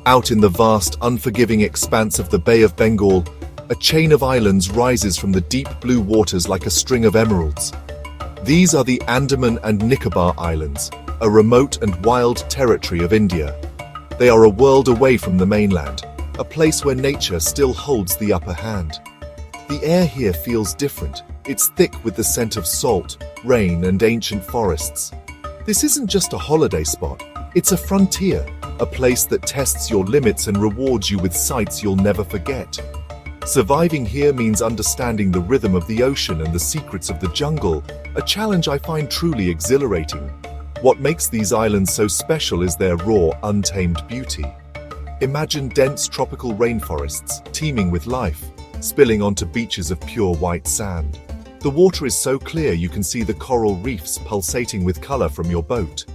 Out in the vast, unforgiving expanse of the Bay of Bengal, a chain of islands rises from the deep blue waters like a string of emeralds. These are the Andaman and Nicobar Islands, a remote and wild territory of India. They are a world away from the mainland, a place where nature still holds the upper hand. The air here feels different. It's thick with the scent of salt, rain, and ancient forests. This isn't just a holiday spot, it's a frontier, a place that tests your limits and rewards you with sights you'll never forget. Surviving here means understanding the rhythm of the ocean and the secrets of the jungle, a challenge I find truly exhilarating. What makes these islands so special is their raw, untamed beauty. Imagine dense tropical rainforests, teeming with life, spilling onto beaches of pure white sand. The water is so clear you can see the coral reefs pulsating with color from your boat.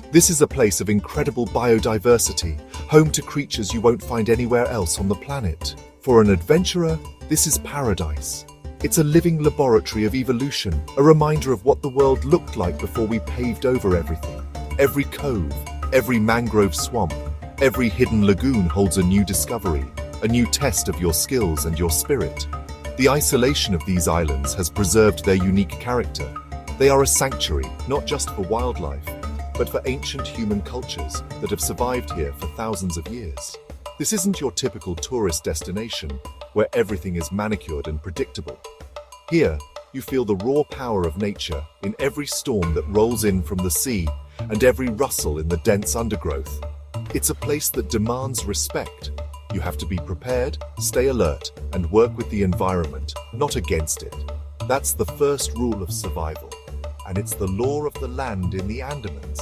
This is a place of incredible biodiversity, home to creatures you won't find anywhere else on the planet. For an adventurer, this is paradise. It's a living laboratory of evolution, a reminder of what the world looked like before we paved over everything. Every cove, every mangrove swamp, every hidden lagoon holds a new discovery, a new test of your skills and your spirit. The isolation of these islands has preserved their unique character. They are a sanctuary, not just for wildlife, but for ancient human cultures that have survived here for thousands of years. This isn't your typical tourist destination, where everything is manicured and predictable. Here, you feel the raw power of nature in every storm that rolls in from the sea and every rustle in the dense undergrowth. It's a place that demands respect. You have to be prepared, stay alert, and work with the environment, not against it. That's the first rule of survival, and it's the law of the land in the Andamans.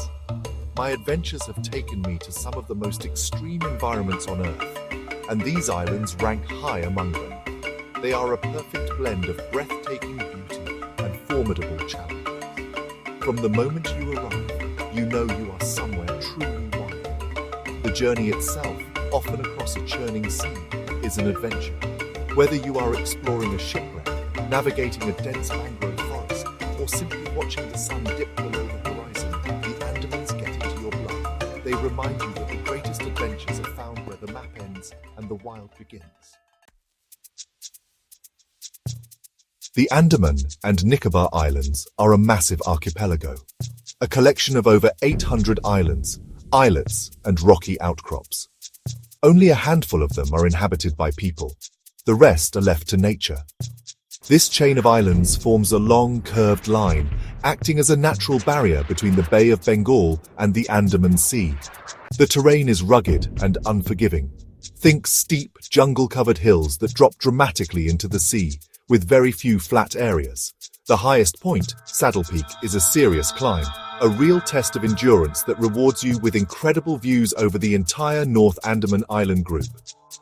My adventures have taken me to some of the most extreme environments on Earth, and these islands rank high among them. They are a perfect blend of breathtaking beauty and formidable challenge. From the moment you arrive, you know you are somewhere truly wild. The journey itself, often across a churning sea, is an adventure. Whether you are exploring a shipwreck, navigating a dense mangrove forest, or simply watching the sun dip below the horizon, the Andamans get into your blood. They remind you that the greatest adventures are found where the map ends and the wild begins. The Andaman and Nicobar Islands are a massive archipelago, a collection of over 800 islands, islets, and rocky outcrops. Only a handful of them are inhabited by people. The rest are left to nature. This chain of islands forms a long, curved line, acting as a natural barrier between the Bay of Bengal and the Andaman Sea. The terrain is rugged and unforgiving. Think steep, jungle-covered hills that drop dramatically into the sea, with very few flat areas. The highest point, Saddle Peak, is a serious climb, a real test of endurance that rewards you with incredible views over the entire North Andaman Island group.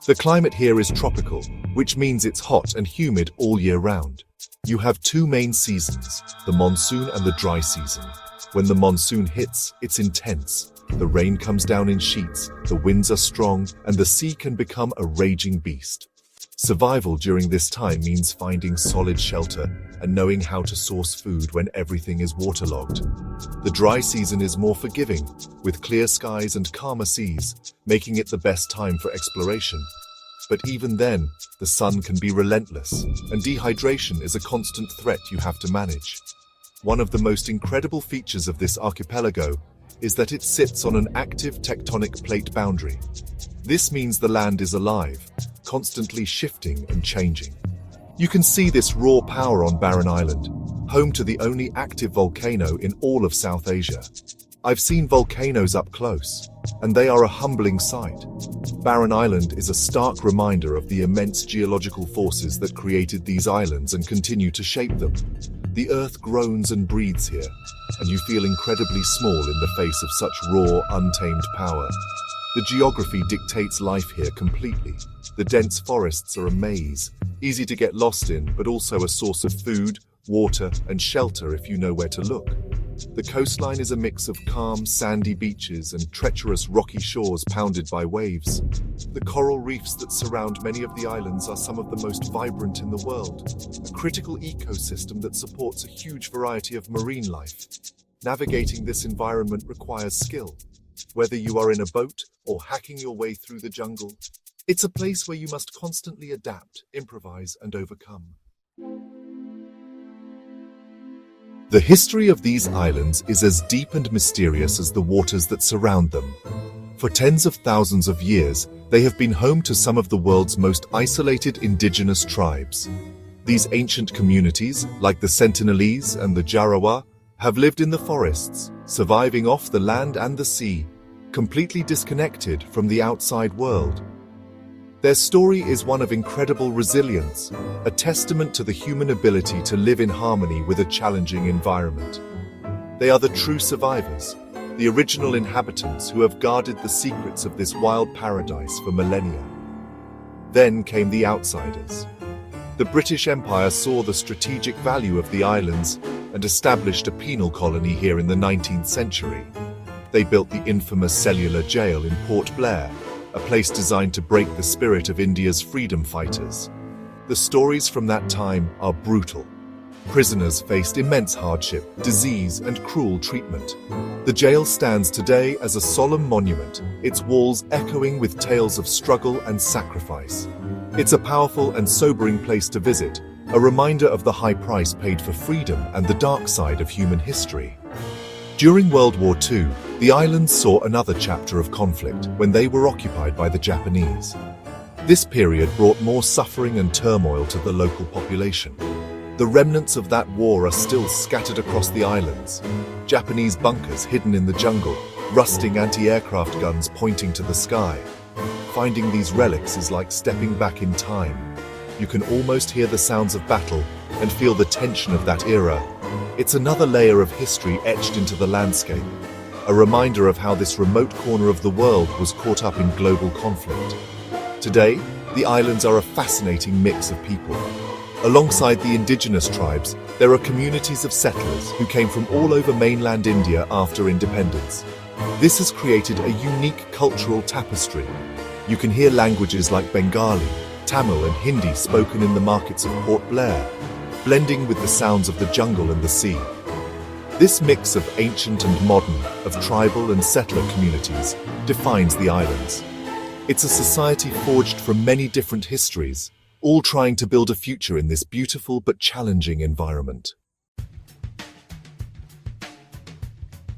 The climate here is tropical, which means it's hot and humid all year round. You have two main seasons, the monsoon and the dry season. When the monsoon hits, it's intense. The rain comes down in sheets, the winds are strong, and the sea can become a raging beast. Survival during this time means finding solid shelter and knowing how to source food when everything is waterlogged. The dry season is more forgiving, with clear skies and calmer seas, making it the best time for exploration. But even then, the sun can be relentless, and dehydration is a constant threat you have to manage. One of the most incredible features of this archipelago is that it sits on an active tectonic plate boundary. This means the land is alive, constantly shifting and changing. You can see this raw power on Barren Island, home to the only active volcano in all of South Asia. I've seen volcanoes up close, and they are a humbling sight. Barren Island is a stark reminder of the immense geological forces that created these islands and continue to shape them. The earth groans and breathes here, and you feel incredibly small in the face of such raw, untamed power. The geography dictates life here completely. The dense forests are a maze, easy to get lost in, but also a source of food, water, and shelter if you know where to look. The coastline is a mix of calm, sandy beaches and treacherous rocky shores pounded by waves. The coral reefs that surround many of the islands are some of the most vibrant in the world, a critical ecosystem that supports a huge variety of marine life. Navigating this environment requires skill. Whether you are in a boat or hacking your way through the jungle, it's a place where you must constantly adapt, improvise, and overcome. The history of these islands is as deep and mysterious as the waters that surround them. For tens of thousands of years, they have been home to some of the world's most isolated indigenous tribes. These ancient communities, like the Sentinelese and the Jarawa, have lived in the forests, surviving off the land and the sea, completely disconnected from the outside world. Their story is one of incredible resilience, a testament to the human ability to live in harmony with a challenging environment. They are the true survivors, the original inhabitants who have guarded the secrets of this wild paradise for millennia. Then came the outsiders. The British Empire saw the strategic value of the islands and established a penal colony here in the 19th century. They built the infamous cellular jail in Port Blair, a place designed to break the spirit of India's freedom fighters. The stories from that time are brutal. Prisoners faced immense hardship, disease, and cruel treatment. The jail stands today as a solemn monument, its walls echoing with tales of struggle and sacrifice. It's a powerful and sobering place to visit, a reminder of the high price paid for freedom and the dark side of human history. During World War II, the islands saw another chapter of conflict when they were occupied by the Japanese. This period brought more suffering and turmoil to the local population. The remnants of that war are still scattered across the islands. Japanese bunkers hidden in the jungle, rusting anti-aircraft guns pointing to the sky. Finding these relics is like stepping back in time. You can almost hear the sounds of battle and feel the tension of that era. It's another layer of history etched into the landscape, a reminder of how this remote corner of the world was caught up in global conflict. Today, the islands are a fascinating mix of people. Alongside the indigenous tribes, there are communities of settlers who came from all over mainland India after independence. This has created a unique cultural tapestry. You can hear languages like Bengali, Tamil, and Hindi spoken in the markets of Port Blair, blending with the sounds of the jungle and the sea. This mix of ancient and modern, of tribal and settler communities, defines the islands. It's a society forged from many different histories, all trying to build a future in this beautiful but challenging environment.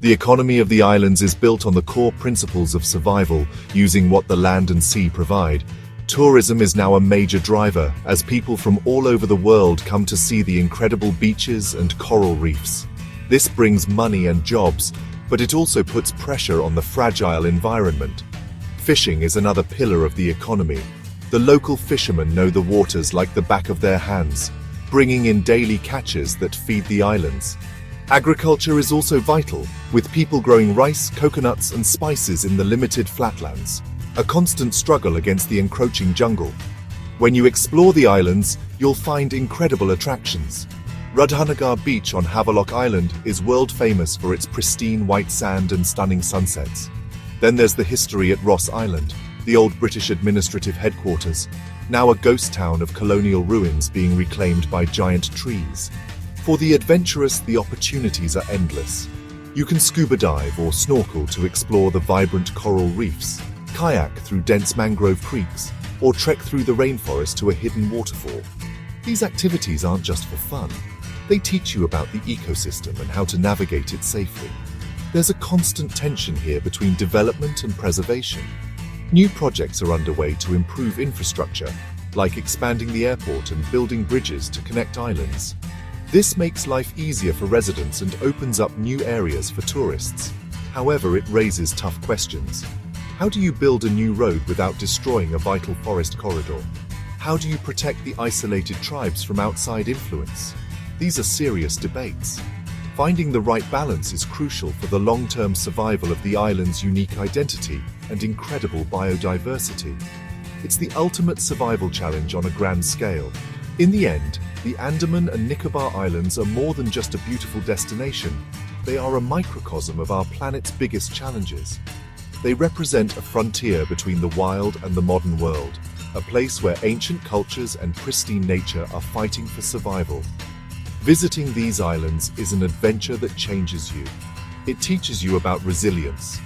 The economy of the islands is built on the core principles of survival, using what the land and sea provide. Tourism is now a major driver, as people from all over the world come to see the incredible beaches and coral reefs. This brings money and jobs, but it also puts pressure on the fragile environment. Fishing is another pillar of the economy. The local fishermen know the waters like the back of their hands, bringing in daily catches that feed the islands. Agriculture is also vital, with people growing rice, coconuts, and spices in the limited flatlands, a constant struggle against the encroaching jungle. When you explore the islands, you'll find incredible attractions. Rudhanagar Beach on Havelock Island is world famous for its pristine white sand and stunning sunsets. Then there's the history at Ross Island, the old British administrative headquarters, now a ghost town of colonial ruins being reclaimed by giant trees. For the adventurous, the opportunities are endless. You can scuba dive or snorkel to explore the vibrant coral reefs, kayak through dense mangrove creeks, or trek through the rainforest to a hidden waterfall. These activities aren't just for fun. They teach you about the ecosystem and how to navigate it safely. There's a constant tension here between development and preservation. New projects are underway to improve infrastructure, like expanding the airport and building bridges to connect islands. This makes life easier for residents and opens up new areas for tourists. However, it raises tough questions. How do you build a new road without destroying a vital forest corridor? How do you protect the isolated tribes from outside influence? These are serious debates. Finding the right balance is crucial for the long-term survival of the island's unique identity and incredible biodiversity. It's the ultimate survival challenge on a grand scale. In the end, the Andaman and Nicobar Islands are more than just a beautiful destination. They are a microcosm of our planet's biggest challenges. They represent a frontier between the wild and the modern world, a place where ancient cultures and pristine nature are fighting for survival. Visiting these islands is an adventure that changes you. It teaches you about resilience,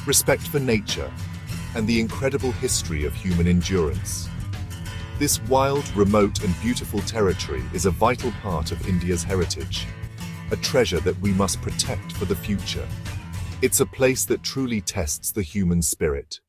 respect for nature, and the incredible history of human endurance. This wild, remote and beautiful territory is a vital part of India's heritage, a treasure that we must protect for the future. It's a place that truly tests the human spirit.